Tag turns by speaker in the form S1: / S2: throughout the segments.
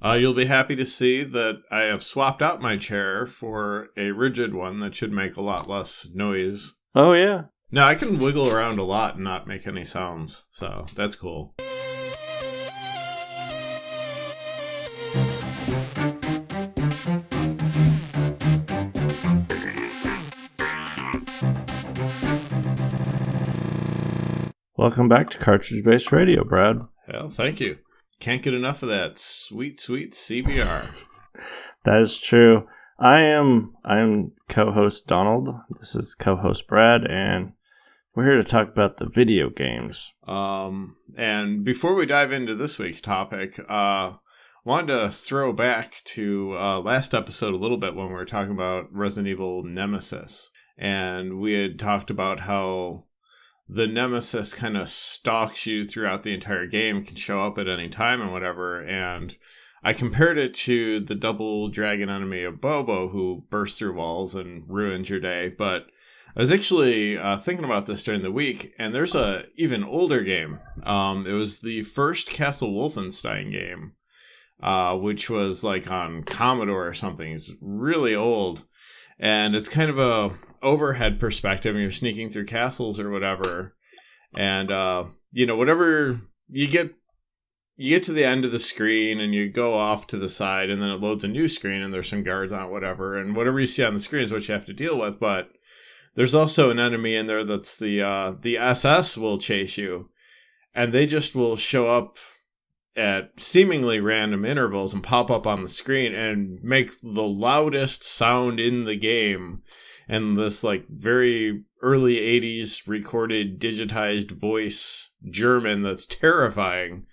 S1: You'll be happy to see that I have swapped out my chair for a rigid one that should make a lot less noise.
S2: Oh, yeah.
S1: Now, I can wiggle around a lot and not make any sounds, so that's cool.
S2: Welcome back to Cartridge-Based Radio, Brad.
S1: Well, thank you. Can't get enough of that sweet, sweet CBR.
S2: That is true. I am co-host Donald. This is co-host Brad, and we're here to talk about the video games.
S1: And before we dive into this week's topic, wanted to throw back to last episode a little bit when we were talking about Resident Evil Nemesis. And we had talked about how the Nemesis kind of stalks you throughout the entire game, can show up at any time and whatever, and I compared it to the double dragon enemy of Bobo, who bursts through walls and ruins your day, but I was actually thinking about this during the week, and there's a even older game. It was the first Castle Wolfenstein game, which was like on Commodore or something. It's really old, and it's kind of a overhead perspective, and you're sneaking through castles or whatever, and whatever you get to the end of the screen and you go off to the side, and then it loads a new screen and there's some guards on it, whatever, and whatever you see on the screen is what you have to deal with. But there's also an enemy in there that's the SS will chase you, and they just will show up at seemingly random intervals and pop up on the screen and make the loudest sound in the game. And this like very early 80s recorded digitized voice German that's terrifying.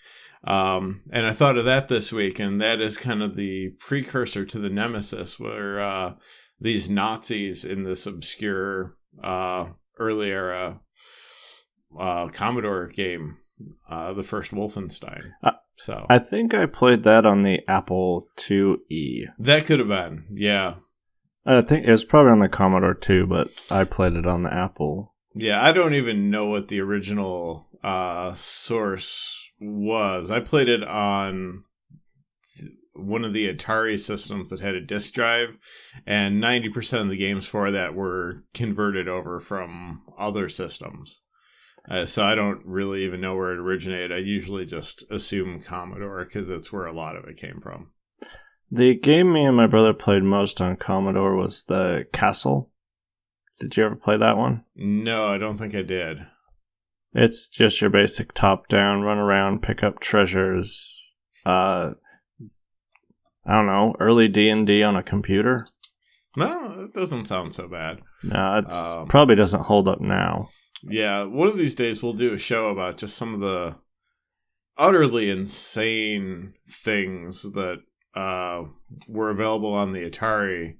S1: And I thought of that this week, and that is kind of the precursor to the Nemesis, where these Nazis in this obscure early era Commodore game, the first Wolfenstein. So
S2: I think I played that on the Apple IIe.
S1: That could have been, yeah.
S2: I think it was probably on the Commodore too, but I played it on the Apple.
S1: Yeah, I don't even know what the original source was. I played it on one of the Atari systems that had a disk drive, and 90% of the games for that were converted over from other systems. So I don't really even know where it originated. I usually just assume Commodore because that's where a lot of it came from.
S2: The game me and my brother played most on Commodore was the Castle. Did you ever play that one?
S1: No, I don't think I did.
S2: It's just your basic top-down, run around, pick up treasures. I don't know, early D&D on a computer?
S1: No, it doesn't sound so bad.
S2: No, it probably doesn't hold up now.
S1: Yeah, one of these days we'll do a show about just some of the utterly insane things that were available on the Atari.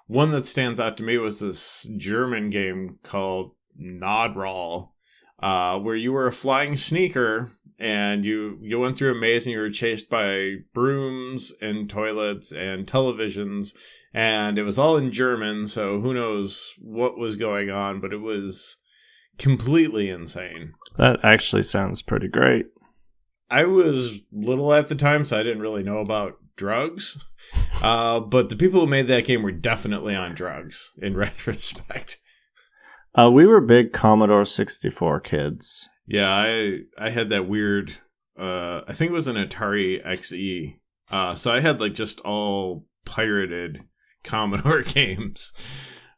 S1: One that stands out to me was this German game called Nodral, where you were a flying sneaker and you went through a maze and you were chased by brooms and toilets and televisions, and it was all in German, so who knows what was going on, but it was completely insane.
S2: That actually sounds pretty great.
S1: I was little at the time, so I didn't really know about drugs. But the people who made that game were definitely on drugs, in retrospect.
S2: We were big Commodore 64 kids.
S1: Yeah, I had that weird, I think it was an Atari XE. So I had like just all pirated Commodore games.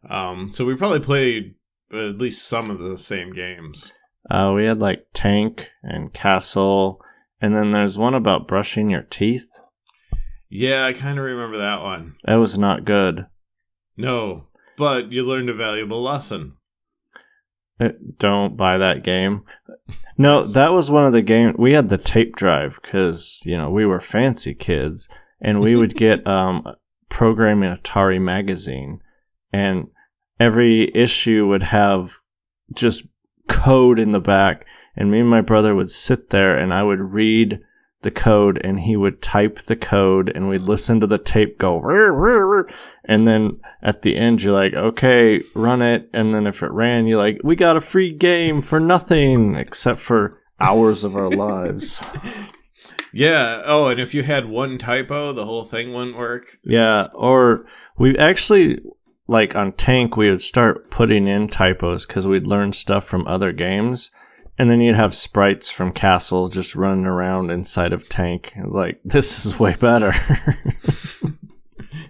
S1: So we probably played at least some of the same games.
S2: We had like Tank and Castle, and then there's one about brushing your teeth.
S1: Yeah, I kind of remember that one.
S2: That was not good.
S1: No, but you learned a valuable lesson.
S2: Don't buy that game. No, that was one of the games. We had the tape drive because, we were fancy kids, and we would get Programming Atari magazine, and every issue would have just code in the back, and me and my brother would sit there and I would read the code and he would type the code and we'd listen to the tape go rrr, rrr, rrr. And then at the end you're like, okay, run it, and then if it ran you're like, we got a free game for nothing except for hours of our lives.
S1: Yeah. Oh, and if you had one typo, the whole thing wouldn't work.
S2: Yeah, or we actually, like on Tank, we would start putting in typos because we'd learn stuff from other games. And then you'd have sprites from Castle just running around inside of Tank. It was like, this is way better.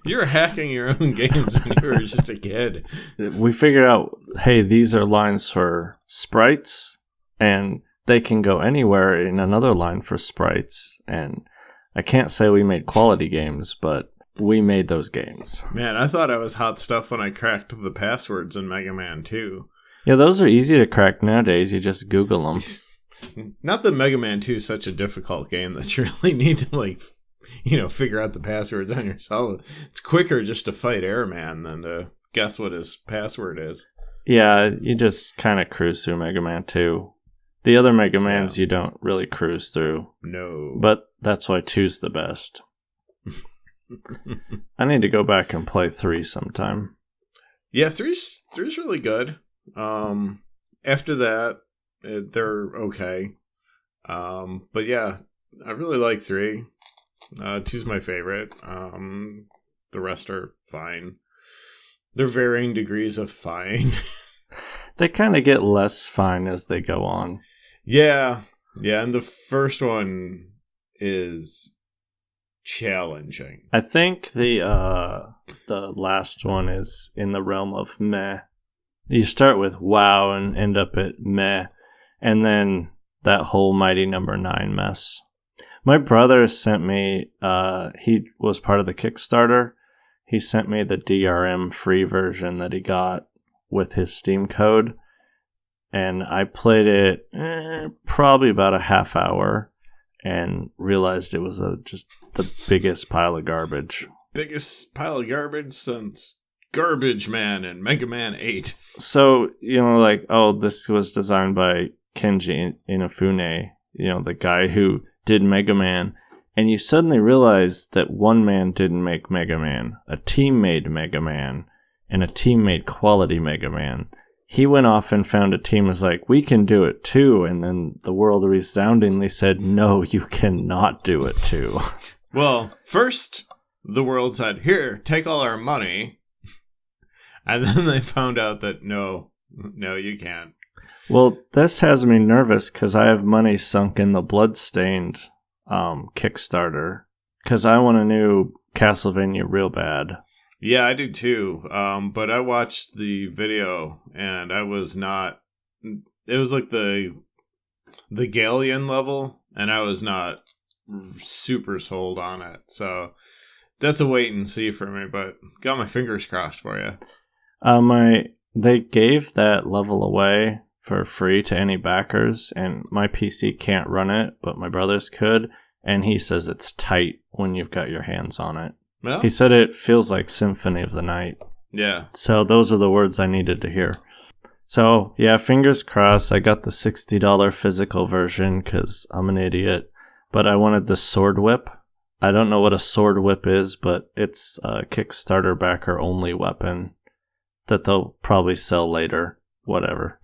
S1: You were hacking your own games when you were just a kid.
S2: We figured out, hey, these are lines for sprites, and they can go anywhere in another line for sprites. And I can't say we made quality games, but we made those games.
S1: Man, I thought I was hot stuff when I cracked the passwords in Mega Man 2.
S2: Yeah, those are easy to crack nowadays. You just Google them.
S1: Not that Mega Man 2 is such a difficult game that you really need to, figure out the passwords on yourself. It's quicker just to fight Airman than to guess what his password is.
S2: Yeah, you just kind of cruise through Mega Man 2. The other Mega Mans you don't really cruise through.
S1: No.
S2: But that's why 2's the best. I need to go back and play 3 sometime.
S1: Yeah, 3's really good. After that, they're okay. But yeah, I really like 3. 2's my favorite. The rest are fine. They're varying degrees of fine.
S2: They kind of get less fine as they go on.
S1: Yeah, and the first one is challenging.
S2: I think the last one is in the realm of meh. You start with wow and end up at meh, and then that whole Mighty Number 9 mess. My brother sent me, he was part of the Kickstarter, he sent me the DRM free version that he got with his Steam code, and I played it probably about a half hour and realized it was just the biggest pile of garbage.
S1: Biggest pile of garbage since Garbage Man and Mega Man 8.
S2: So, this was designed by Kenji Inafune, the guy who did Mega Man, and you suddenly realize that one man didn't make Mega Man. A team made Mega Man, and a team made quality Mega Man. He went off and found a team was like, we can do it too, and then the world resoundingly said, no, you cannot do it too.
S1: Well, first, the world said, here, take all our money. And then they found out that no, you can't.
S2: Well, this has me nervous because I have money sunk in the Bloodstained Kickstarter because I want a new Castlevania real bad.
S1: Yeah, I do too. But I watched the video and I was not. It was like the Galleon level, and I was not super sold on it. So that's a wait and see for me. But got my fingers crossed for you.
S2: They gave that level away for free to any backers, and my PC can't run it, but my brother's could, and he says it's tight when you've got your hands on it. Well, he said it feels like Symphony of the Night.
S1: Yeah.
S2: So those are the words I needed to hear. So, yeah, fingers crossed. I got the $60 physical version because I'm an idiot, but I wanted the Sword Whip. I don't know what a Sword Whip is, but it's a Kickstarter backer only weapon that they'll probably sell later. Whatever.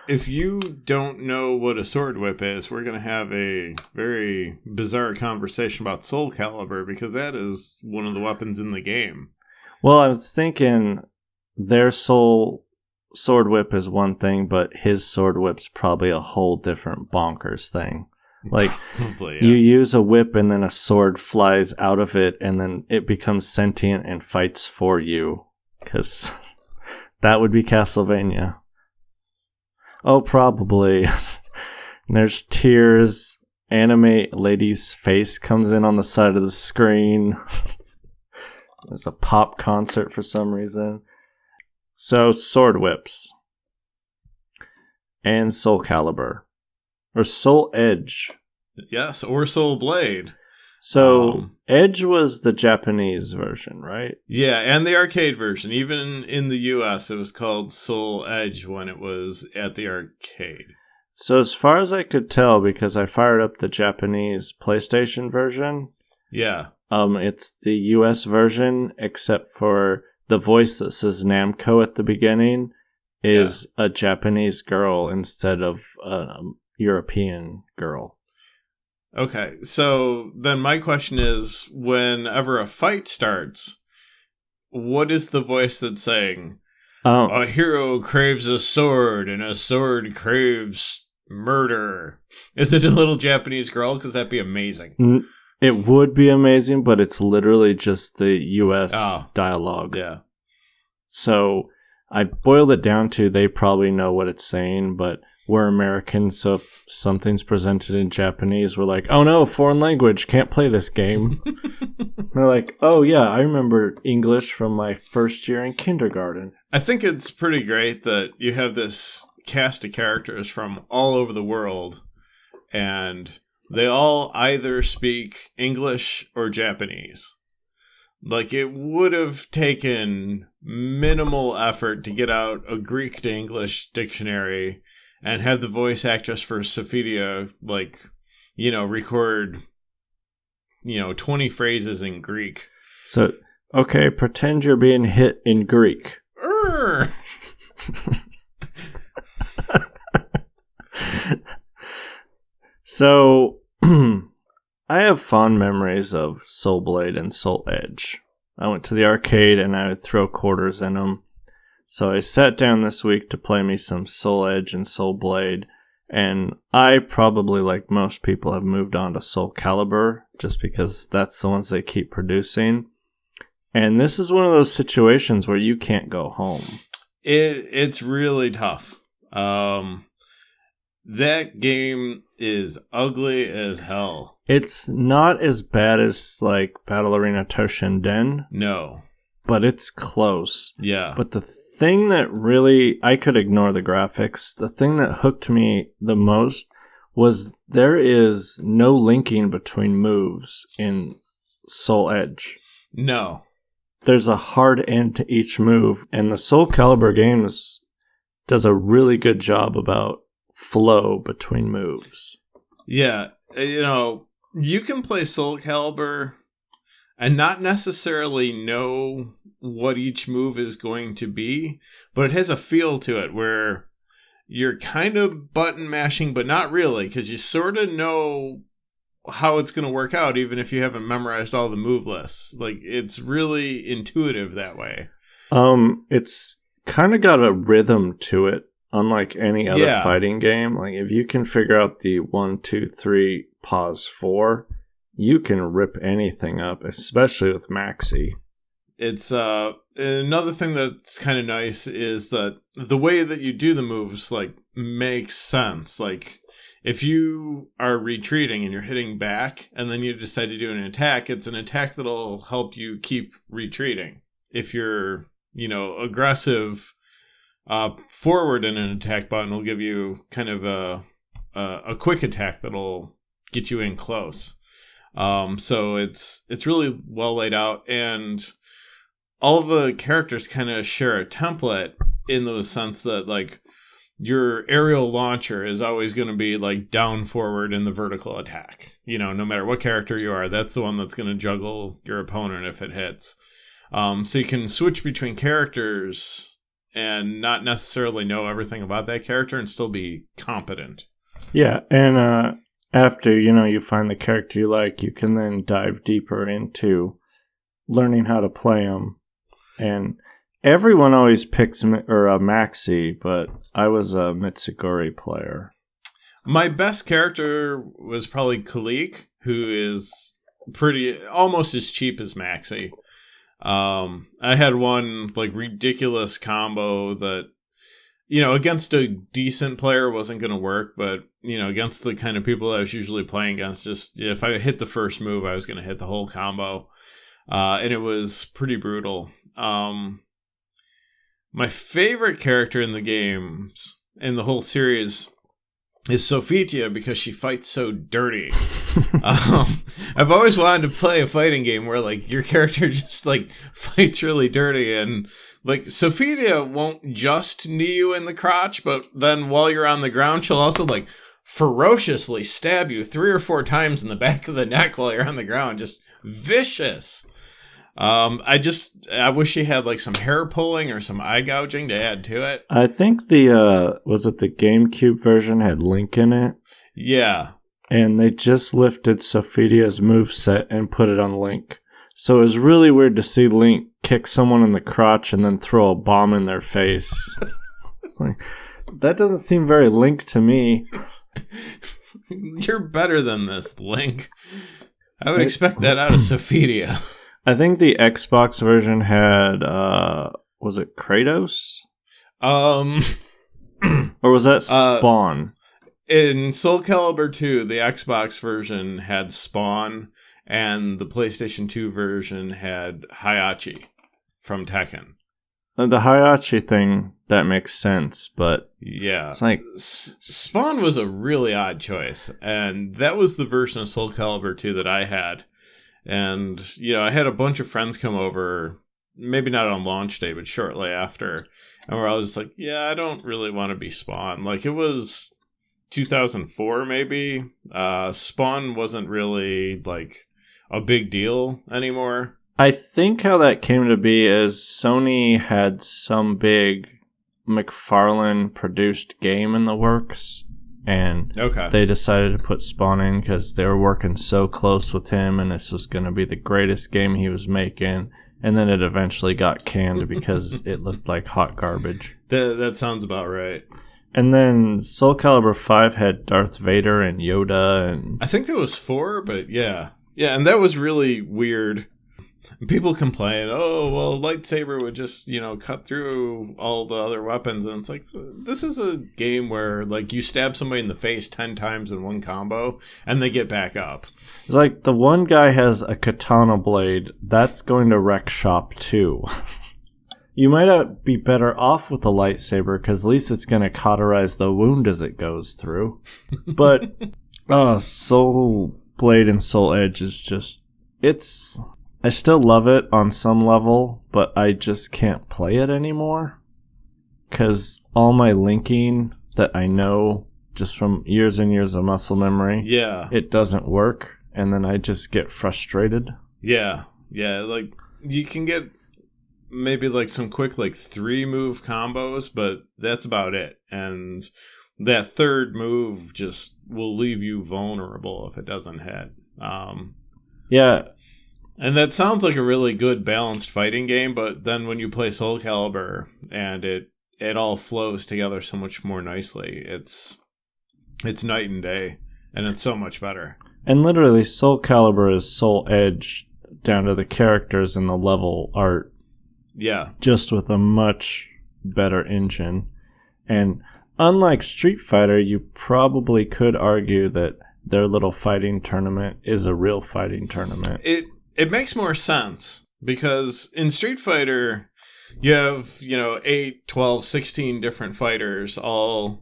S1: If you don't know what a Sword Whip is, we're going to have a very bizarre conversation about Soul Calibur, because that is one of the weapons in the game.
S2: Well, I was thinking their Sword Whip is one thing, but his Sword Whip's probably a whole different bonkers thing. Like, probably, yeah. You use a whip and then a sword flies out of it, and then it becomes sentient and fights for you. Because that would be Castlevania. Oh, probably. There's tears. Anime lady's face comes in on the side of the screen. There's a pop concert for some reason. So, Sword Whips. And Soul Calibur. Or Soul Edge.
S1: Yes, or Soul Blade.
S2: So, Edge was the Japanese version, right?
S1: Yeah, and the arcade version. Even in the US, it was called Soul Edge when it was at the arcade.
S2: So, as far as I could tell, because I fired up the Japanese PlayStation version,
S1: yeah,
S2: it's the US version, except for the voice that says Namco at the beginning is a Japanese girl instead of a European girl.
S1: Okay, so then my question is, whenever a fight starts, what is the voice that's saying, a hero craves a sword, and a sword craves murder? Is it a little Japanese girl? Because that'd be amazing.
S2: It would be amazing, but it's literally just the U.S. dialogue.
S1: Yeah.
S2: So I boiled it down to they probably know what it's saying, but we're Americans, so if something's presented in Japanese, we're like, oh no, foreign language, can't play this game. They're like, oh yeah, I remember English from my first year in kindergarten.
S1: I think it's pretty great that you have this cast of characters from all over the world, and they all either speak English or Japanese. Like, it would have taken minimal effort to get out a Greek to English dictionary and have the voice actress for Sophitia, like, record, 20 phrases in Greek.
S2: So, okay, pretend you're being hit in Greek. So, I have fond memories of Soul Blade and Soul Edge. I went to the arcade and I would throw quarters in them. So I sat down this week to play me some Soul Edge and Soul Blade, and I probably, like most people, have moved on to Soul Calibur, just because that's the ones they keep producing. And this is one of those situations where you can't go home.
S1: It's really tough. That game is ugly as hell.
S2: It's not as bad as, like, Battle Arena Toshinden.
S1: No.
S2: But it's close.
S1: Yeah.
S2: But the thing that really, I could ignore the graphics. The thing that hooked me the most was there is no linking between moves in Soul Edge.
S1: No.
S2: There's a hard end to each move, and the Soul Calibur games does a really good job about flow between moves.
S1: Yeah, you can play Soul Calibur and not necessarily know what each move is going to be, but it has a feel to it where you're kind of button mashing, but not really, because you sort of know how it's going to work out, even if you haven't memorized all the move lists. Like, it's really intuitive that way.
S2: It's kind of got a rhythm to it, unlike any other fighting game. Like, if you can figure out the 1, 2, 3, pause 4, you can rip anything up, especially with Maxi.
S1: It's another thing that's kind of nice is that the way that you do the moves, like, makes sense. Like, if you are retreating and you're hitting back and then you decide to do an attack, it's an attack that'll help you keep retreating. If you're, aggressive, forward in an attack button will give you kind of a quick attack that'll get you in close. So it's really well laid out, and all of the characters kind of share a template in the sense that, like, your aerial launcher is always going to be, like, down forward in the vertical attack. No matter what character you are, that's the one that's going to juggle your opponent if it hits. So you can switch between characters and not necessarily know everything about that character and still be competent.
S2: Yeah, and after, you find the character you like, you can then dive deeper into learning how to play them. And everyone always picks Maxi, but I was a Mitsuguri player.
S1: My best character was probably Kalik, who is almost as cheap as Maxi. I had one, like, ridiculous combo that, against a decent player wasn't going to work, but, against the kind of people I was usually playing against, just if I hit the first move, I was going to hit the whole combo. And it was pretty brutal. My favorite character in the games, in the whole series, is Sophitia, because she fights so dirty. I've always wanted to play a fighting game where, like, your character just, like, fights really dirty, and, like, Sophitia won't just knee you in the crotch, but then while you're on the ground, she'll also, like, ferociously stab you 3 or 4 times in the back of the neck while you're on the ground. Just vicious. I wish she had, like, some hair pulling or some eye gouging to add to it.
S2: I think was it the GameCube version had Link in it?
S1: Yeah.
S2: and they just lifted Sophidia's moveset and put it on Link. So it was really weird to see Link kick someone in the crotch and then throw a bomb in their face. Like, that doesn't seem very Link to me.
S1: You're better than this, Link. I would expect that out of Sophidia.
S2: I think the Xbox version had, was it Kratos? Or was that Spawn?
S1: In Soul Calibur 2, the Xbox version had Spawn, and the PlayStation 2 version had Hayachi from Tekken.
S2: The Hayachi thing, that makes sense, but
S1: yeah,
S2: it's like
S1: Spawn was a really odd choice, and that was the version of Soul Calibur 2 that I had. And, I had a bunch of friends come over, maybe not on launch day, but shortly after, and where I was just like, yeah, I don't really want to be Spawn. Like, it was 2004, maybe. Spawn wasn't really, like, a big deal anymore.
S2: I think how that came to be is Sony had some big McFarlane-produced game in the works, and they decided to put Spawn in because they were working so close with him, and this was going to be the greatest game he was making, and then it eventually got canned because it looked like hot garbage.
S1: That sounds about right.
S2: And then Soul Calibur 5 had Darth Vader and Yoda, and
S1: I think there was 4, but yeah. Yeah, and that was really weird. People complain, oh, well, lightsaber would just, cut through all the other weapons. And it's like, this is a game where, like, you stab somebody in the face 10 times in one combo, and they get back up.
S2: Like, the one guy has a katana blade. That's going to wreck shop, too. You might be better off with a lightsaber, because at least it's going to cauterize the wound as it goes through. But, Soul Blade and Soul Edge is just... I still love it on some level, but I just can't play it anymore. Because all my linking that I know, just from years and years of muscle memory, it doesn't work, and then I just get frustrated.
S1: Yeah, like, you can get maybe, like, some quick, like, 3-move combos, but that's about it. And that third move just will leave you vulnerable if it doesn't hit.
S2: Yeah.
S1: And that sounds like a really good balanced fighting game, but then when you play Soul Calibur and it all flows together so much more nicely, it's night and day, and it's so much better.
S2: And literally, Soul Calibur is Soul Edge down to the characters and the level art.
S1: Yeah.
S2: Just with a much better engine. And unlike Street Fighter, you probably could argue that their little fighting tournament is a real fighting tournament.
S1: It makes more sense, because in Street Fighter, you have, 8, 12, 16 different fighters, they all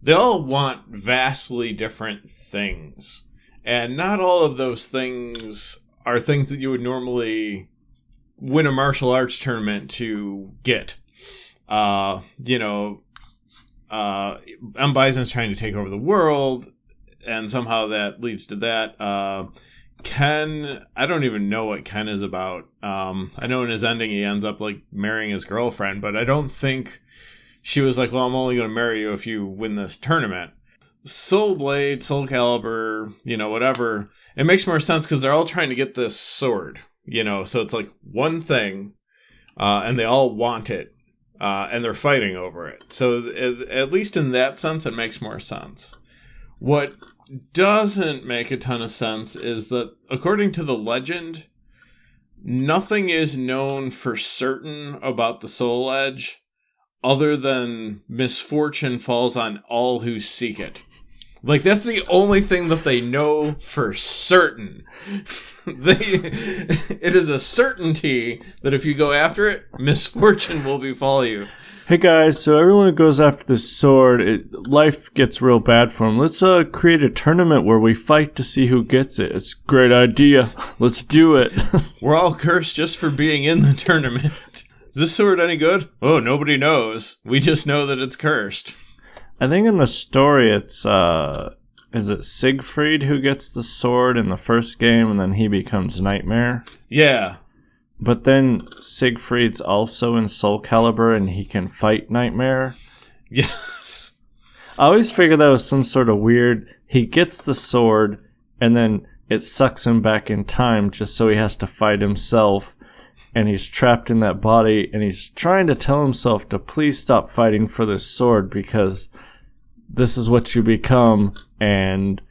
S1: want vastly different things. And not all of those things are things that you would normally win a martial arts tournament to get. M. Bison's trying to take over the world, and somehow that leads to that. Ken, I don't even know what Ken is about. I know in his ending he ends up, like, marrying his girlfriend, but I don't think she was like, well, I'm only going to marry you if you win this tournament. Soul Blade, Soul Calibur, whatever, it makes more sense because they're all trying to get this sword, so it's like one thing, and they all want it, and they're fighting over it. So at least in that sense, it makes more sense. What doesn't make a ton of sense is that, according to the legend, nothing is known for certain about the Soul Edge other than misfortune falls on all who seek it. Like, that's the only thing that they know for certain. It is a certainty that if you go after it, misfortune will befall you.
S2: Hey guys, so everyone who goes after this sword, life gets real bad for them. Let's create a tournament where we fight to see who gets it. It's a great idea. Let's do it.
S1: We're all cursed just for being in the tournament. Is this sword any good? Oh, nobody knows. We just know that it's cursed.
S2: I think in the story it's, is it Siegfried who gets the sword in the first game and then he becomes Nightmare?
S1: Yeah.
S2: But then Siegfried's also in Soul Calibur and he can fight Nightmare.
S1: Yes.
S2: I always figured that was some sort of weird he gets the sword, and then it sucks him back in time just so he has to fight himself. And he's trapped in that body, and he's trying to tell himself to please stop fighting for this sword because this is what you become. And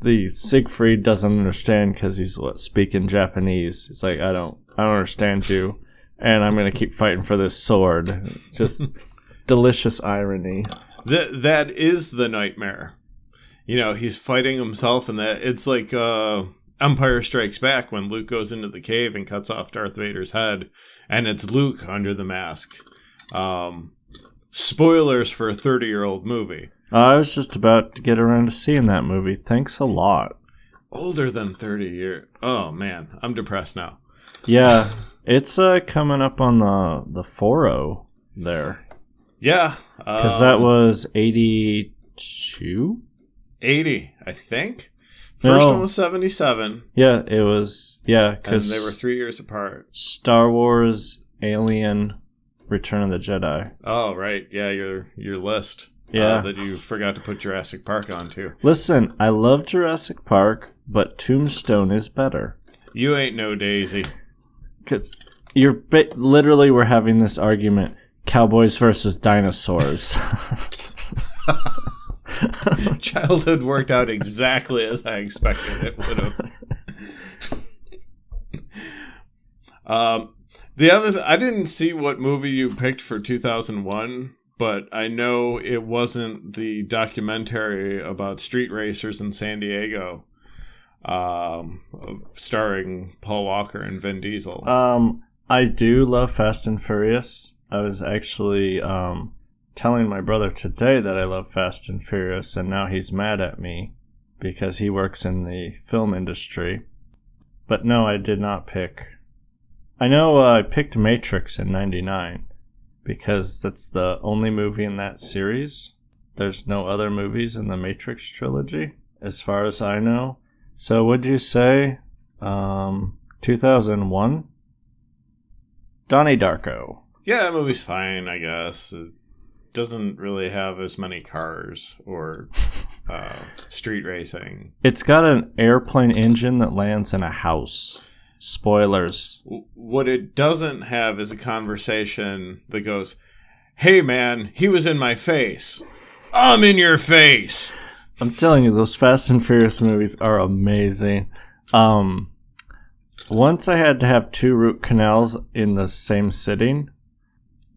S2: the Siegfried doesn't understand because he's speaking Japanese. He's like, I don't understand you, and I'm gonna keep fighting for this sword. Just delicious irony.
S1: That is the nightmare. He's fighting himself, and that it's like Empire Strikes Back when Luke goes into the cave and cuts off Darth Vader's head, and it's Luke under the mask. Spoilers for a 30-year-old movie.
S2: I was just about to get around to seeing that movie. Thanks a lot.
S1: Older than 30 years. Oh, man. I'm depressed now.
S2: Yeah. It's coming up on the 4-0 there.
S1: Yeah.
S2: Because that was 82?
S1: 80, I think. First one was 77.
S2: Yeah, it was. Yeah, because
S1: they were 3 years apart.
S2: Star Wars, Alien, Return of the Jedi.
S1: Oh, right. Yeah, your list.
S2: Yeah.
S1: That you forgot to put Jurassic Park on, too.
S2: Listen, I love Jurassic Park, but Tombstone is better.
S1: You ain't no Daisy.
S2: Because literally we're having this argument, cowboys versus dinosaurs.
S1: Childhood worked out exactly as I expected it would have. I didn't see what movie you picked for 2001, but I know it wasn't the documentary about street racers in San Diego, starring Paul Walker and Vin Diesel.
S2: I do love Fast and Furious. I was actually telling my brother today that I love Fast and Furious, and now he's mad at me because he works in the film industry. But no, I did not pick. I know I picked Matrix in 99 because that's the only movie in that series. There's no other movies in the Matrix trilogy, as far as I know. So would you say 2001? Donnie Darko.
S1: Yeah, that movie's fine, I guess. It doesn't really have as many cars or street racing.
S2: It's got an airplane engine that lands in a house. Spoilers.
S1: What it doesn't have is a conversation that goes, "Hey man, he was in my face. I'm in your face."
S2: I'm telling you, those Fast and Furious movies are amazing. Once I had to have 2 root canals in the same sitting.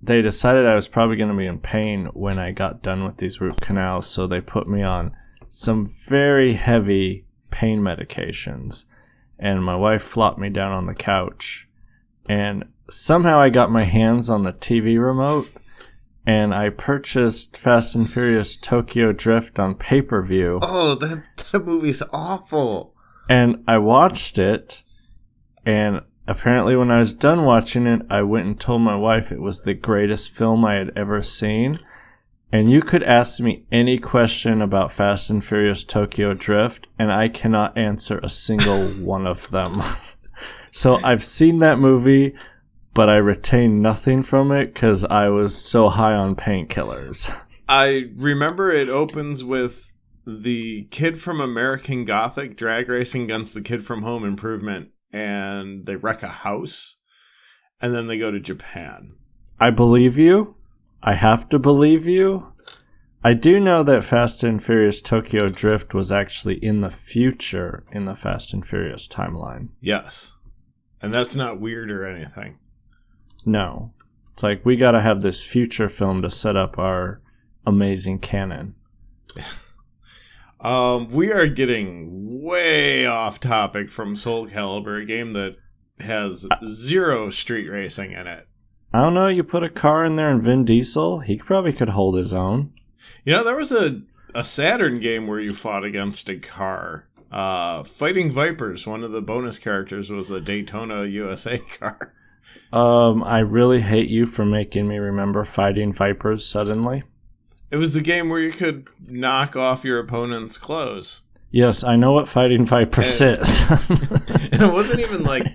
S2: They decided I was probably going to be in pain when I got done with these root canals, so they put me on some very heavy pain medications. And my wife flopped me down on the couch. And somehow I got my hands on the TV remote, and I purchased Fast and Furious Tokyo Drift on pay-per-view.
S1: Oh, that movie's awful.
S2: And I watched it, and apparently when I was done watching it, I went and told my wife it was the greatest film I had ever seen. And you could ask me any question about Fast and Furious Tokyo Drift, and I cannot answer a single one of them. So I've seen that movie, but I retained nothing from it because I was so high on painkillers.
S1: I remember it opens with the kid from American Gothic drag racing against the kid from Home Improvement, and they wreck a house, and then they go to Japan.
S2: I believe you. I have to believe you. I do know that Fast and Furious Tokyo Drift was actually in the future in the Fast and Furious timeline.
S1: Yes. And that's not weird or anything.
S2: No. It's like, we gotta have this future film to set up our amazing canon.
S1: We are getting way off topic from Soul Calibur, a game that has 0 street racing in it.
S2: I don't know, you put a car in there and Vin Diesel, he probably could hold his own.
S1: There was a Saturn game where you fought against a car. Fighting Vipers, one of the bonus characters was a Daytona USA car.
S2: I really hate you for making me remember Fighting Vipers suddenly.
S1: It was the game where you could knock off your opponent's clothes.
S2: Yes, I know what Fighting Vipers is.
S1: And it wasn't even like...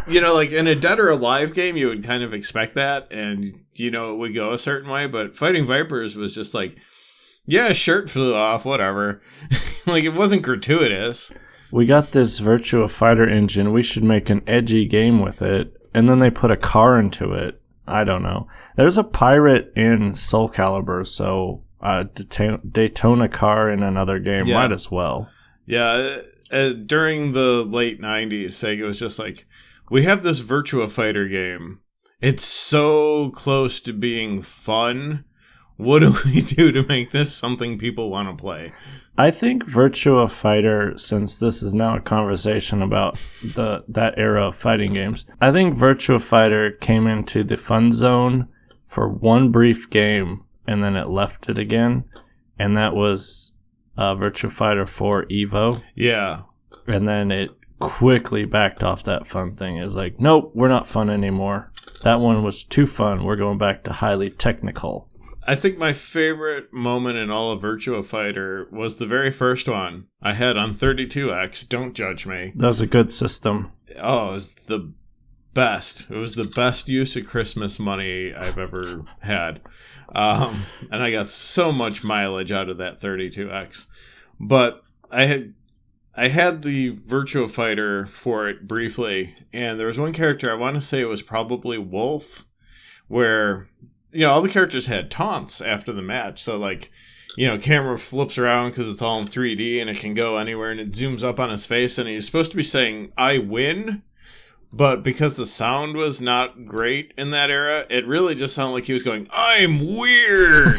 S1: like in a Dead or Alive game, you would kind of expect that, and, it would go a certain way, but Fighting Vipers was just like, Yeah, shirt flew off, whatever. Like, it wasn't gratuitous.
S2: We got this Virtua Fighter engine. We should make an edgy game with it. And then they put a car into it. I don't know. There's a pirate in Soul Calibur, so Daytona car in another game might as well.
S1: Yeah, during the late 90s, Sega was just like, we have this Virtua Fighter game. It's so close to being fun. What do we do to make this something people want to play?
S2: I think Virtua Fighter, since this is now a conversation about that era of fighting games, I think Virtua Fighter came into the fun zone for one brief game, and then it left it again, and that was Virtua Fighter 4 Evo.
S1: Yeah.
S2: And then it quickly backed off that fun thing. It was like, nope, we're not fun anymore. That one was too fun. We're going back to highly technical.
S1: I think my favorite moment in all of Virtua Fighter was the very first one I had on 32X. Don't judge me.
S2: That was a good system.
S1: Oh, it was the best. It was the best use of Christmas money I've ever had. And I got so much mileage out of that 32X. But I had the Virtua Fighter for it briefly, and there was one character, I want to say it was probably Wolf, where... all the characters had taunts after the match. So, camera flips around because it's all in 3D and it can go anywhere, and it zooms up on his face, and he's supposed to be saying, I win. But because the sound was not great in that era, it really just sounded like he was going, I'm weird.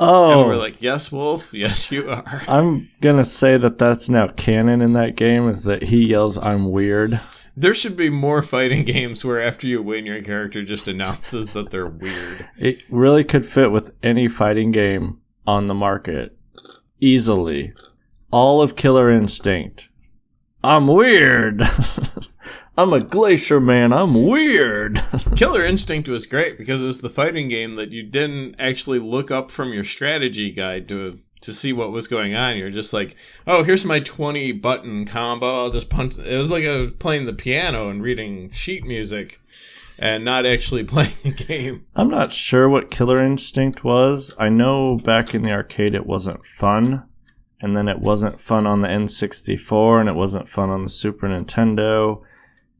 S2: Oh.
S1: And we're like, yes, Wolf, yes, you are.
S2: I'm going to say that that's now canon in that game, is that he yells, I'm weird.
S1: There should be more fighting games where after you win, your character just announces that they're weird.
S2: It really could fit with any fighting game on the market. Easily. All of Killer Instinct. I'm weird. I'm a glacier man. I'm weird.
S1: Killer Instinct was great because it was the fighting game that you didn't actually look up from your strategy guide to see what was going on. You're just like, oh, here's my 20 button combo. I'll just punch. It was like playing the piano and reading sheet music and not actually playing a game.
S2: I'm not sure what Killer Instinct was. I know back in the arcade it wasn't fun. And then it wasn't fun on the N64, and it wasn't fun on the Super Nintendo.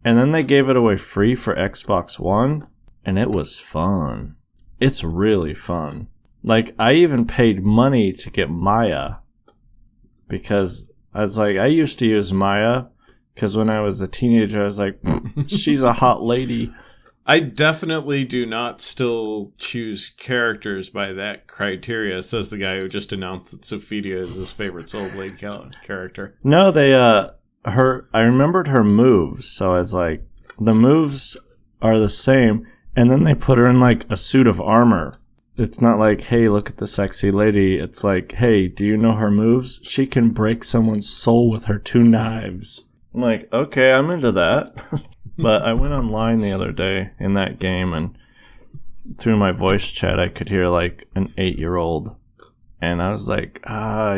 S2: And then they gave it away free for Xbox One, and it was fun. It's really fun. Like, I even paid money to get Maya, because I was like, I used to use Maya, because when I was a teenager, I was like, she's a hot lady.
S1: I definitely do not still choose characters by that criteria, says the guy who just announced that Sophia is his favorite Soul Blade character.
S2: No, I remembered her moves, so I was like, the moves are the same, and then they put her in like a suit of armor. It's not like, hey, look at the sexy lady. It's like, hey, do you know her moves? She can break someone's soul with her 2 knives. I'm like, okay, I'm into that. But I went online the other day in that game, and through my voice chat, I could hear like an 8-year-old. And I was like,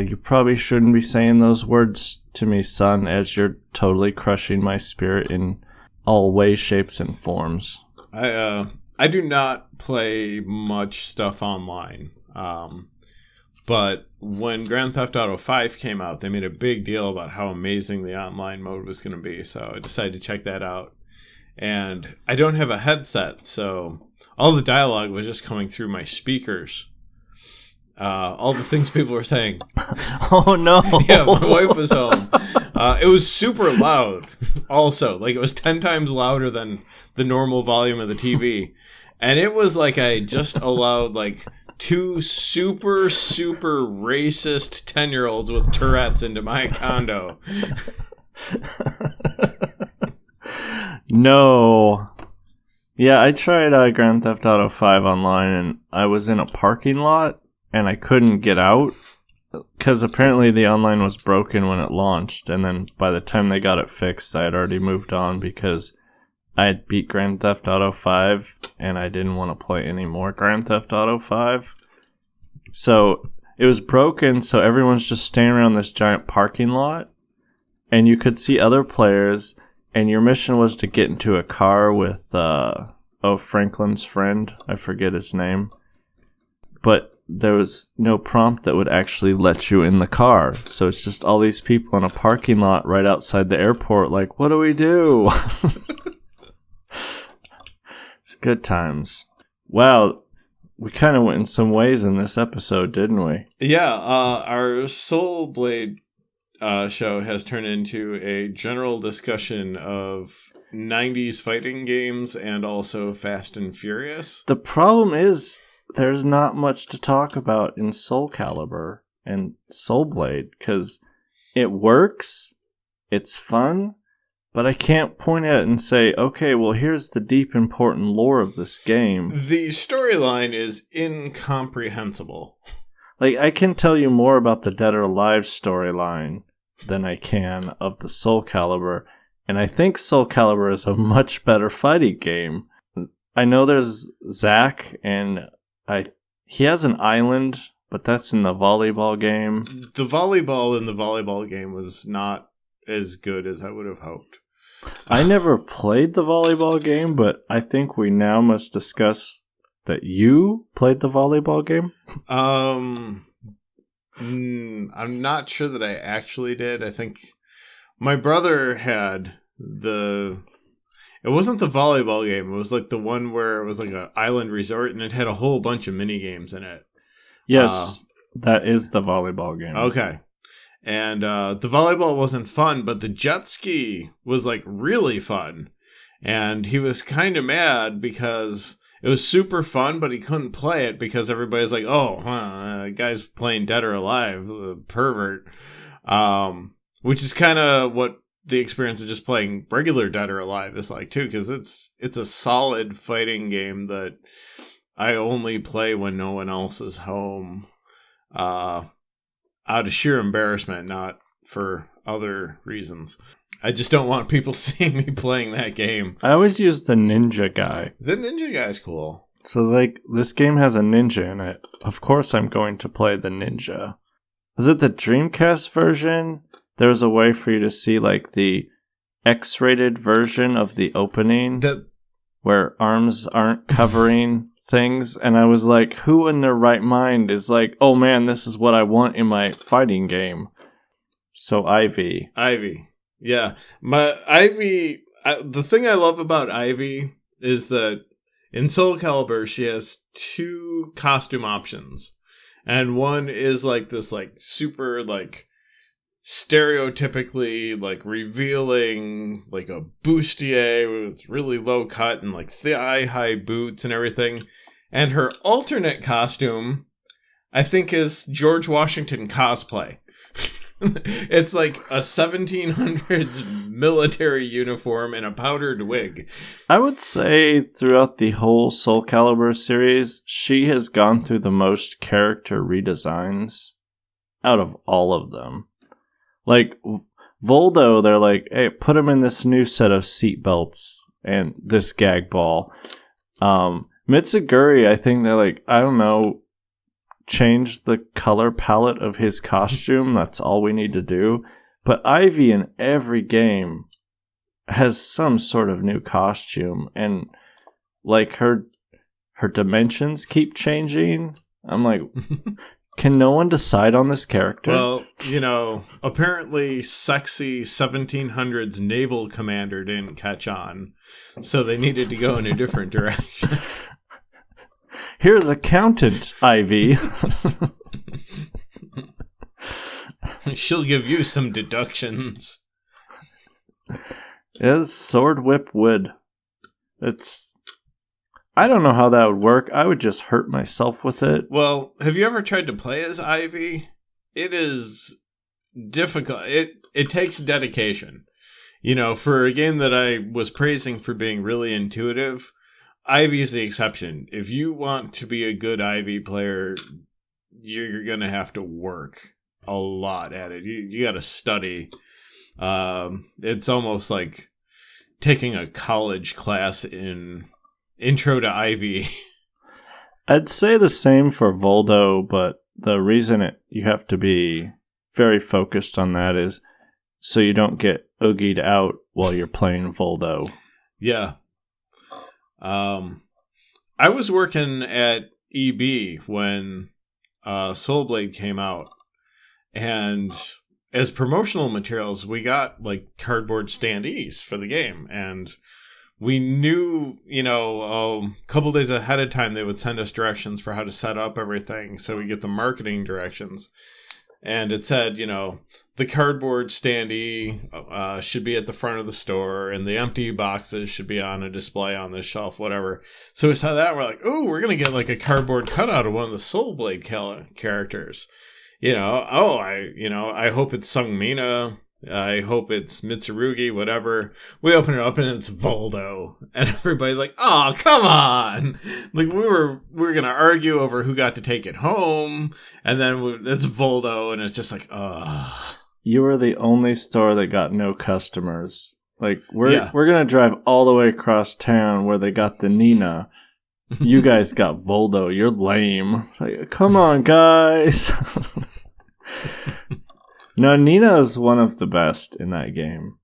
S2: you probably shouldn't be saying those words to me, son, as you're totally crushing my spirit in all ways, shapes, and forms.
S1: I do not play much stuff online. But when Grand Theft Auto 5 came out, they made a big deal about how amazing the online mode was going to be. So I decided to check that out. And I don't have a headset, so all the dialogue was just coming through my speakers. All the things people were saying.
S2: Oh, no.
S1: Yeah, my wife was home. It was super loud also. Like, it was 10 times louder than the normal volume of the TV. And it was like I just allowed, like, 2 super, super racist 10-year-olds with Tourette's into my condo.
S2: No. Yeah, I tried Grand Theft Auto 5 online, and I was in a parking lot, and I couldn't get out, because apparently the online was broken when it launched, and then by the time they got it fixed, I had already moved on, because I had beat Grand Theft Auto 5, and I didn't want to play any more Grand Theft Auto 5. So, it was broken, so everyone's just standing around this giant parking lot, and you could see other players, and your mission was to get into a car with Franklin's friend. I forget his name. But there was no prompt that would actually let you in the car. So it's just all these people in a parking lot right outside the airport like, what do we do? It's good times. Wow, we kind of went in some ways in this episode, didn't we?
S1: Yeah, our Soul Blade show has turned into a general discussion of 90s fighting games and also Fast and Furious.
S2: The problem is there's not much to talk about in Soul Calibur and Soul Blade because it works, it's fun, but I can't point at it and say, okay, well, here's the deep, important lore of this game.
S1: The storyline is incomprehensible.
S2: Like, I can tell you more about the Dead or Alive storyline than I can of the Soul Calibur, and I think Soul Calibur is a much better fighting game. I know there's Zack, and he has an island, but that's in the volleyball game.
S1: The volleyball in the volleyball game was not as good as I would have hoped.
S2: I never played the volleyball game, but I think we now must discuss that you played the volleyball game.
S1: I'm not sure that I actually did. I think my brother had it wasn't the volleyball game. It was like the one where it was like an island resort and it had a whole bunch of mini games in it.
S2: Yes, that is the volleyball game.
S1: Okay. And the volleyball wasn't fun, but the jet ski was like really fun. And he was kind of mad because it was super fun, but he couldn't play it because everybody's like, guy's playing Dead or Alive, pervert. Which is kind of what the experience of just playing regular Dead or Alive is like too, because it's a solid fighting game that I only play when no one else is home. Out of sheer embarrassment, not for other reasons. I just don't want people seeing me playing that game.
S2: I always use the ninja guy.
S1: The ninja guy's cool.
S2: So, like, this game has a ninja in it. Of course I'm going to play the ninja. Is it the Dreamcast version? There's a way for you to see, like, the X-rated version of the opening where arms aren't covering things, and I was like, who in their right mind is like, oh man, this is what I want in my fighting game? So Ivy.
S1: Yeah. The thing I love about Ivy is that in Soul Calibur she has two costume options, and one is like this like super like stereotypically like revealing like a bustier with really low cut and like thigh-high boots and everything. And her alternate costume, I think, is George Washington cosplay. It's like a 1700s military uniform and a powdered wig.
S2: I would say throughout the whole Soul Calibur series, she has gone through the most character redesigns out of all of them. Like, Voldo, they're like, hey, put him in this new set of seatbelts and this gag ball. Mitsuguri, I think they're like, I don't know, change the color palette of his costume. That's all we need to do. But Ivy in every game has some sort of new costume. And, like, her dimensions keep changing. I'm like, can no one decide on this character?
S1: Well, apparently sexy 1700s naval commander didn't catch on. So they needed to go in a different direction.
S2: Here's accountant Ivy.
S1: She'll give you some deductions.
S2: Is sword whip wood. I don't know how that would work. I would just hurt myself with it.
S1: Well, have you ever tried to play as Ivy? It is difficult. It takes dedication. For a game that I was praising for being really intuitive, Ivy's the exception. If you want to be a good Ivy player, you're going to have to work a lot at it. You got to study. It's almost like taking a college class in Intro to Ivy.
S2: I'd say the same for Voldo, but the reason you have to be very focused on that is so you don't get oogied out while you're playing Voldo.
S1: Yeah. I was working at EB when Soul Blade came out, and as promotional materials, we got like cardboard standees for the game, and we knew, a couple days ahead of time they would send us directions for how to set up everything, so we get the marketing directions. And it said, the cardboard standee should be at the front of the store, and the empty boxes should be on a display on the shelf, whatever. So we saw that, and we're like, "Ooh, we're gonna get like a cardboard cutout of one of the Soul Blade characters." I hope it's Sung Mina. I hope it's Mitsurugi, whatever. We open it up and it's Voldo, and everybody's like, "Oh, come on!" Like we were gonna argue over who got to take it home, and then it's Voldo, and it's just like, ugh.
S2: You were the only store that got no customers. Like we're gonna drive all the way across town where they got the Nina. You guys got Voldo. You're lame. Like, come on, guys. No, Nina is one of the best in that game.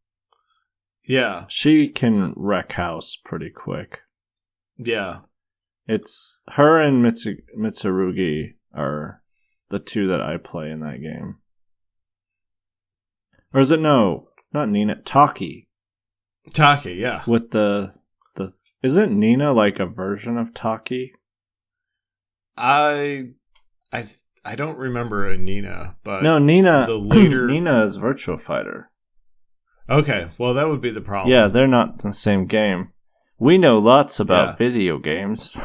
S1: Yeah.
S2: She can wreck house pretty quick.
S1: Yeah.
S2: It's her and Mitsurugi are the two that I play in that game. Or is it no, not Nina, Taki.
S1: Taki, yeah.
S2: With the isn't Nina like a version of Taki?
S1: I don't remember a Nina, but
S2: no, Nina.
S1: The later
S2: Nina is Virtua Fighter.
S1: Okay, well that would be the problem.
S2: Yeah, they're not the same game. We know lots about video games.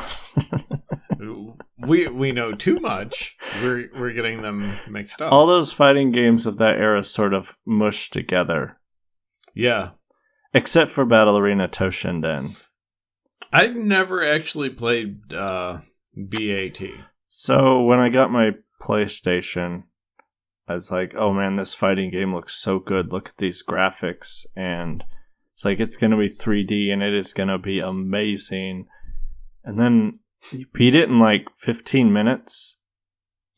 S1: we know too much. We're getting them mixed up.
S2: All those fighting games of that era sort of mushed together.
S1: Yeah.
S2: Except for Battle Arena Toshinden.
S1: I've never actually played BAT.
S2: So when I got my PlayStation, I was like, oh man, this fighting game looks so good. Look at these graphics. And it's like, it's going to be 3D and it is going to be amazing. And then you beat it in like 15 minutes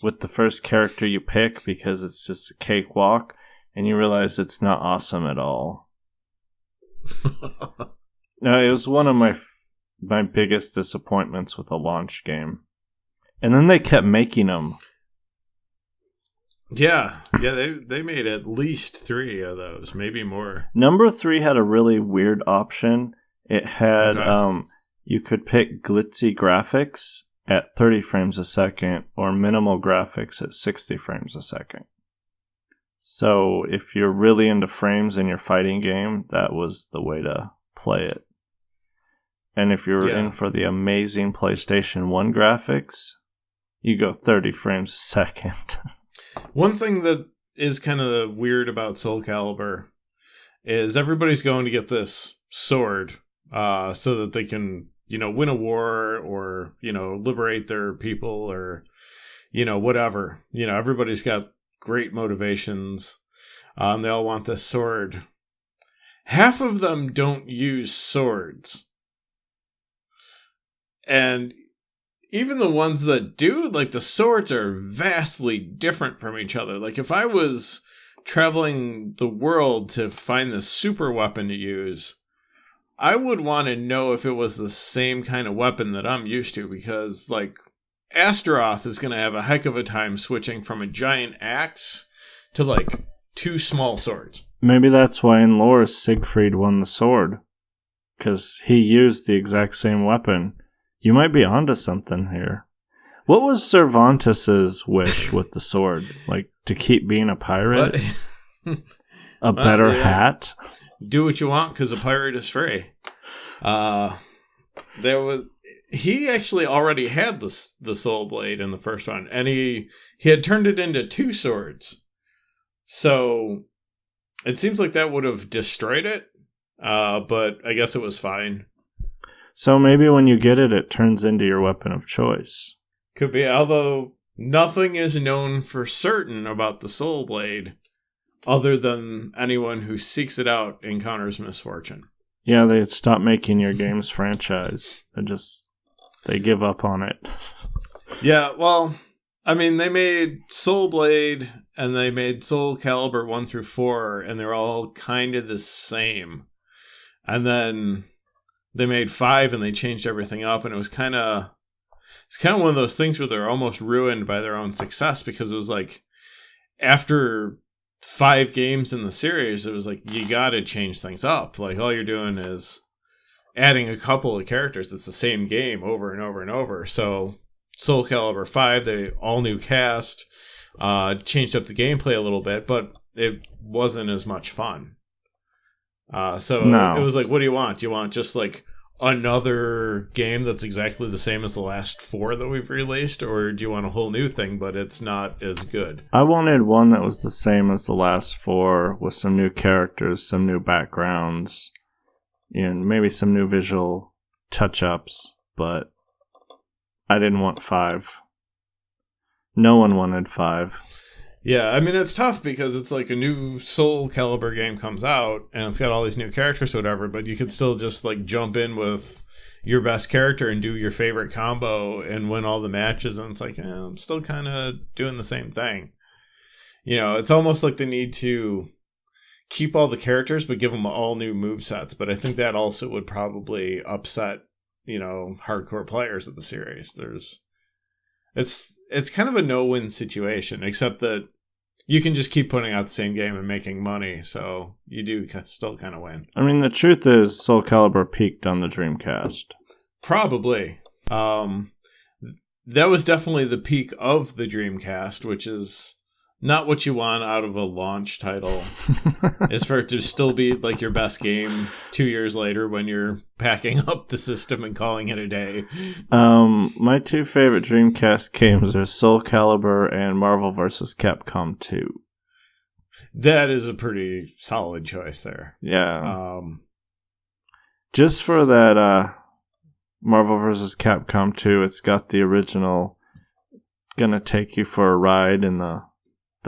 S2: with the first character you pick because it's just a cakewalk. And you realize it's not awesome at all. No, it was one of my biggest disappointments with a launch game. And then they kept making them.
S1: Yeah, they made at least 3 of those, maybe more.
S2: Number 3 had a really weird option. It had you could pick glitzy graphics at 30 frames a second or minimal graphics at 60 frames a second. So if you're really into frames in your fighting game, that was the way to play it. And if you're in for the amazing PlayStation 1 graphics, you go 30 frames a second.
S1: One thing that is kind of weird about Soul Calibur is everybody's going to get this sword so that they can, win a war or, liberate their people or, whatever. Everybody's got great motivations. They all want this sword. Half of them don't use swords. And even the ones that do, like, the swords are vastly different from each other. Like, if I was traveling the world to find the super weapon to use, I would want to know if it was the same kind of weapon that I'm used to, because, like, Astaroth is going to have a heck of a time switching from a giant axe to, like, 2 small swords.
S2: Maybe that's why in lore Siegfried won the sword. Because he used the exact same weapon. You might be onto something here. What was Cervantes' wish with the sword? Like, to keep being a pirate? A better hat?
S1: Do what you want, because a pirate is free. He actually already had the Soul Blade in the first one, and he had turned it into 2 swords. So it seems like that would have destroyed it, but I guess it was fine.
S2: So maybe when you get it, it turns into your weapon of choice.
S1: Could be, although nothing is known for certain about the Soul Blade, other than anyone who seeks it out encounters misfortune.
S2: Yeah, they stopped making your game's franchise. They give up on it.
S1: Yeah, well, I mean, they made Soul Blade and they made Soul Calibur 1 through 4, and they're all kind of the same. And then they made 5 and they changed everything up, and it's kind of one of those things where they're almost ruined by their own success, because it was like after 5 games in the series, it was like you got to change things up. Like all you're doing is adding a couple of characters. It's the same game over and over and over. So Soul Calibur 5, they all new cast, changed up the gameplay a little bit, but it wasn't as much fun. So
S2: No.
S1: It was like, what do you want? Do you want just like another game that's exactly the same as the last 4 that we've released, or do you want a whole new thing but it's not as good?
S2: I wanted one that was the same as the last 4, with some new characters, some new backgrounds, and maybe some new visual touch-ups, but I didn't want 5. No one wanted 5.
S1: Yeah, I mean, it's tough because it's like a new Soul Calibur game comes out, and it's got all these new characters or whatever, but you could still just like jump in with your best character and do your favorite combo and win all the matches, and it's like, I'm still kind of doing the same thing. You know, it's almost like they need to keep all the characters but give them all new movesets, but I think that also would probably upset, you know, hardcore players of the series. It's kind of a no-win situation, except that you can just keep putting out the same game and making money, so you do still kind of win.
S2: I mean, the truth is Soul Calibur peaked on the Dreamcast.
S1: Probably. That was definitely the peak of the Dreamcast, which is not what you want out of a launch title. Is for it to still be like your best game 2 years later when you're packing up the system and calling it a day.
S2: My 2 favorite Dreamcast games are Soul Calibur and Marvel vs. Capcom 2.
S1: That is a pretty solid choice there.
S2: Yeah. Just for that Marvel vs. Capcom 2, it's got the original gonna take you for a ride in the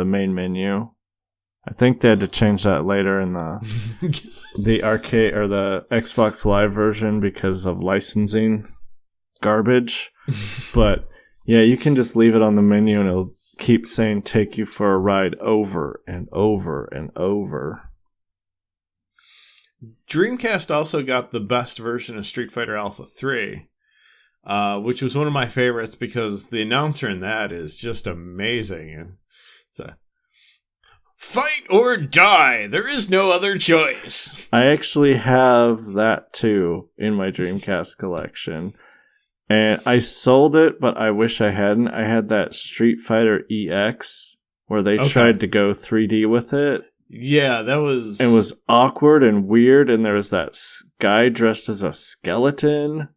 S2: main menu. I think they had to change that later in the arcade or the Xbox Live version because of licensing garbage. But yeah, you can just leave it on the menu and it'll keep saying take you for a ride over and over and over.
S1: Dreamcast also got the best version of Street Fighter Alpha 3, which was one of my favorites because the announcer in that is just amazing. It's a fight or die. There is no other choice.
S2: I actually have that too in my Dreamcast collection. And I sold it, but I wish I hadn't. I had that Street Fighter EX where they tried to go 3D with it.
S1: Yeah, that was...
S2: It was awkward and weird, and there was that guy dressed as a skeleton.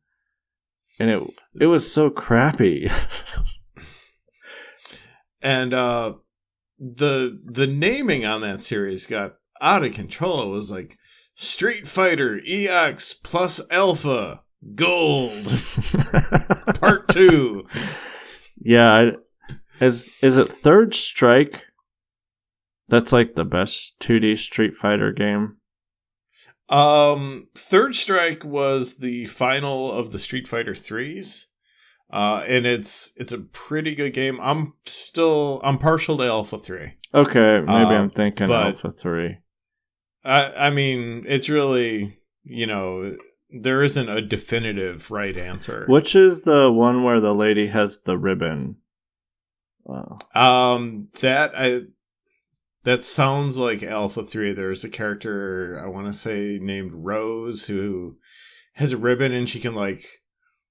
S2: And it was so crappy.
S1: And the naming on that series got out of control. It was like Street Fighter EX plus Alpha Gold Part 2.
S2: Yeah, is it Third Strike? That's like the best 2D Street Fighter game.
S1: Third Strike was the final of the Street Fighter 3s. And it's a pretty good game. I'm partial to Alpha 3.
S2: Okay, maybe I'm thinking Alpha 3.
S1: I mean, it's really, you know, there isn't a definitive right answer.
S2: Which is the one where the lady has the ribbon?
S1: That sounds like Alpha 3. There's a character, I want to say, named Rose, who has a ribbon and she can, like,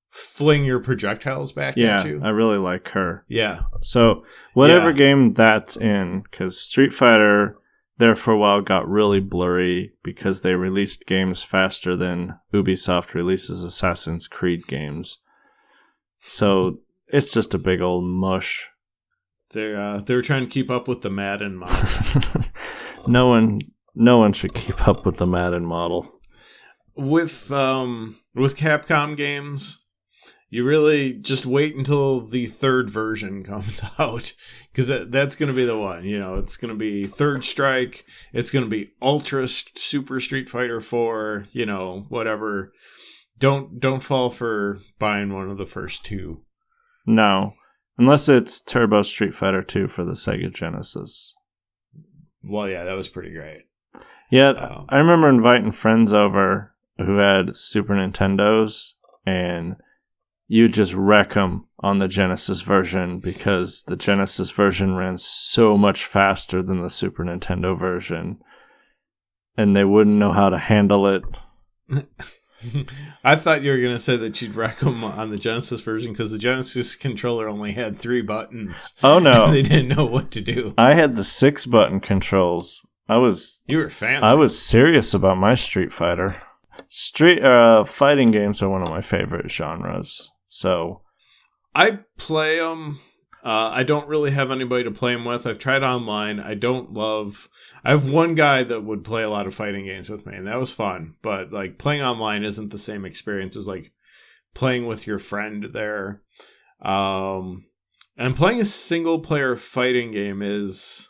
S1: fling your projectiles back at you.
S2: Yeah, I really like her.
S1: Yeah.
S2: So, whatever game that's in, because Street Fighter there for a while got really blurry because they released games faster than Ubisoft releases Assassin's Creed games. So, it's just a big old mush.
S1: They were trying to keep up with the Madden model.
S2: No one should keep up with the Madden model.
S1: With Capcom games, you really just wait until the third version comes out, because that's going to be the one. You know, it's going to be Third Strike. It's going to be Ultra Super Street Fighter 4. You know, whatever. Don't fall for buying one of the first 2.
S2: No. Unless it's Turbo Street Fighter 2 for the Sega Genesis.
S1: Well, yeah, that was pretty great.
S2: Yeah, I remember inviting friends over who had Super Nintendos, and you just wreck them on the Genesis version because the Genesis version ran so much faster than the Super Nintendo version, and they wouldn't know how to handle it.
S1: I thought you were going to say that you'd wreck them on the Genesis version because the Genesis controller only had 3 buttons.
S2: Oh, no.
S1: They didn't know what to do.
S2: I had the 6-button controls. You
S1: were fancy.
S2: I was serious about my Street Fighter. Fighting games are one of my favorite genres. So
S1: I play them. I don't really have anybody to play them with. I've tried online. I have one guy that would play a lot of fighting games with me, and that was fun. But like playing online isn't the same experience as like playing with your friend there. And playing a single player fighting game is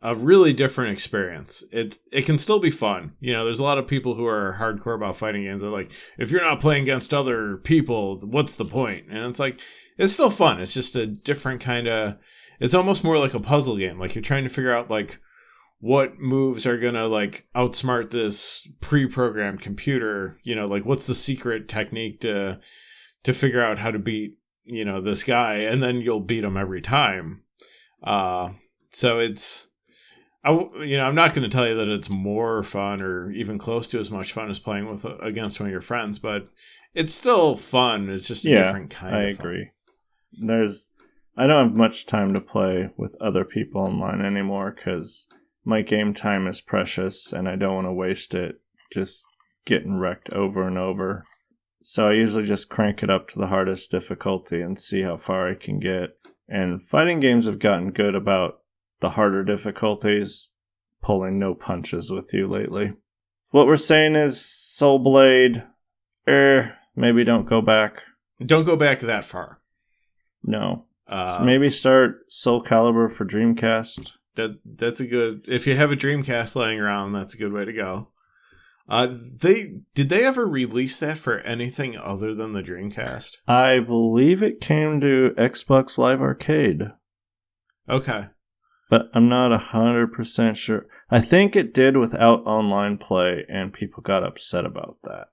S1: a really different experience. It can still be fun. You know, there's a lot of people who are hardcore about fighting games. They're like, if you're not playing against other people, what's the point? And it's like, it's still fun. It's just a different kind of, it's almost more like a puzzle game. Like you're trying to figure out like what moves are going to like outsmart this pre-programmed computer. You know, like what's the secret technique to figure out how to beat, you know, this guy, and then you'll beat him every time. So it's, I'm not going to tell you that it's more fun or even close to as much fun as playing against one of your friends, but it's still fun. It's just a different kind of fun.
S2: I agree. I don't have much time to play with other people online anymore because my game time is precious and I don't want to waste it just getting wrecked over and over. So I usually just crank it up to the hardest difficulty and see how far I can get. And fighting games have gotten good about the harder difficulties pulling no punches with you lately. What we're saying is Soul Blade, maybe don't go back.
S1: Don't go back that far.
S2: No. So maybe start Soul Calibur for Dreamcast.
S1: That's a good... If you have a Dreamcast laying around, that's a good way to go. Did they ever release that for anything other than the Dreamcast?
S2: I believe it came to Xbox Live Arcade.
S1: Okay.
S2: But I'm not 100% sure. I think it did without online play, and people got upset about that.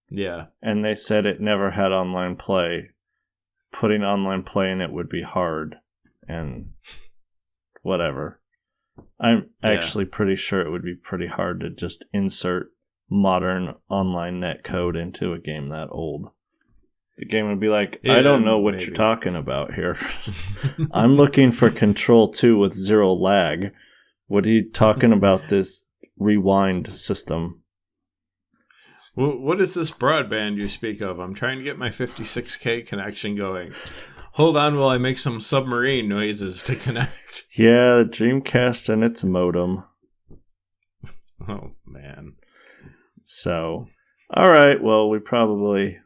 S1: Yeah.
S2: And they said it never had online play. Putting online play in it would be hard. And whatever. I'm actually pretty sure it would be pretty hard to just insert modern online net code into a game that old. The game would be like, I don't know what you're talking about here. I'm looking for Control 2 with 0 lag. What are you talking about, this rewind system?
S1: What is this broadband you speak of? I'm trying to get my 56K connection going. Hold on while I make some submarine noises to connect.
S2: Yeah, Dreamcast and its modem.
S1: Oh, man.
S2: So, alright, well, we probably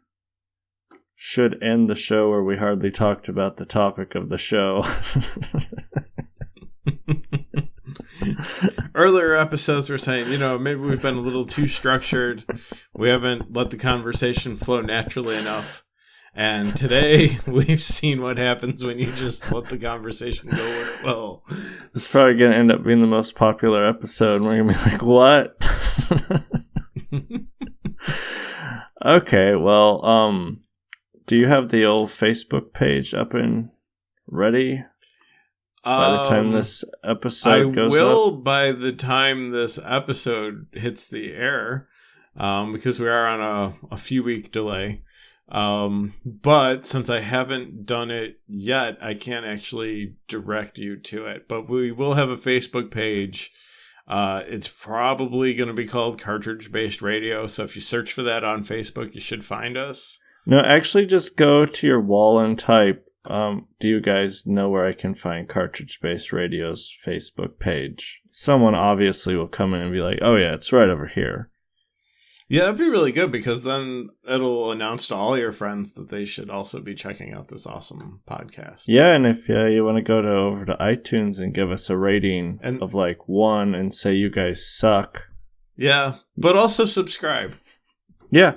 S2: should end the show where we hardly talked about the topic of the show.
S1: Earlier episodes were saying, maybe we've been a little too structured. We haven't let the conversation flow naturally enough. And today, we've seen what happens when you just let the conversation go where it will.
S2: This is probably going to end up being the most popular episode. We're going to be like, what? Okay, well, do you have the old Facebook page up and ready? By the time this episode goes up?
S1: I will by the time this episode hits the air, because we are on a few-week delay. But since I haven't done it yet, I can't actually direct you to it. But we will have a Facebook page. It's probably going to be called Cartridge Based Radio, so if you search for that on Facebook, you should find us.
S2: No, actually just go to your wall and type, do you guys know where I can find Cartridge Based Radio's Facebook page? Someone obviously will come in and be like, oh yeah, it's right over here.
S1: Yeah, that'd be really good because then it'll announce to all your friends that they should also be checking out this awesome podcast.
S2: Yeah, and if you want to go over to iTunes and give us a rating of like 1 and say you guys suck.
S1: Yeah, but also subscribe.
S2: Yeah.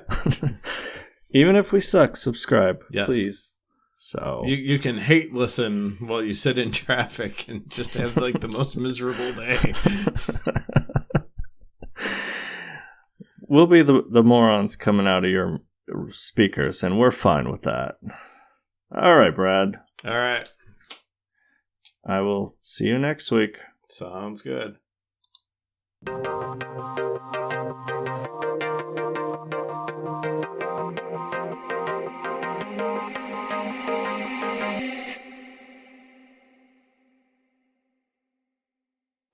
S2: Even if we suck, subscribe,
S1: yes.
S2: Please. So
S1: you can hate listen while you sit in traffic and just have like the most miserable day.
S2: We'll be the morons coming out of your speakers, and we're fine with that. All right, Brad.
S1: All right.
S2: I will see you next week.
S1: Sounds good.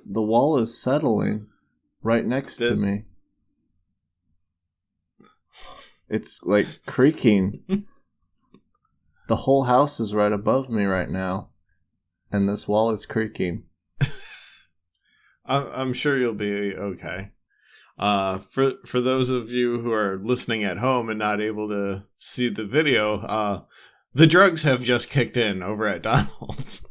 S2: The wall is settling right next to me. It's like creaking. The whole house is right above me right now, and this wall is creaking.
S1: I'm sure you'll be okay. For those of you who are listening at home and not able to see the video, the drugs have just kicked in over at Donald's.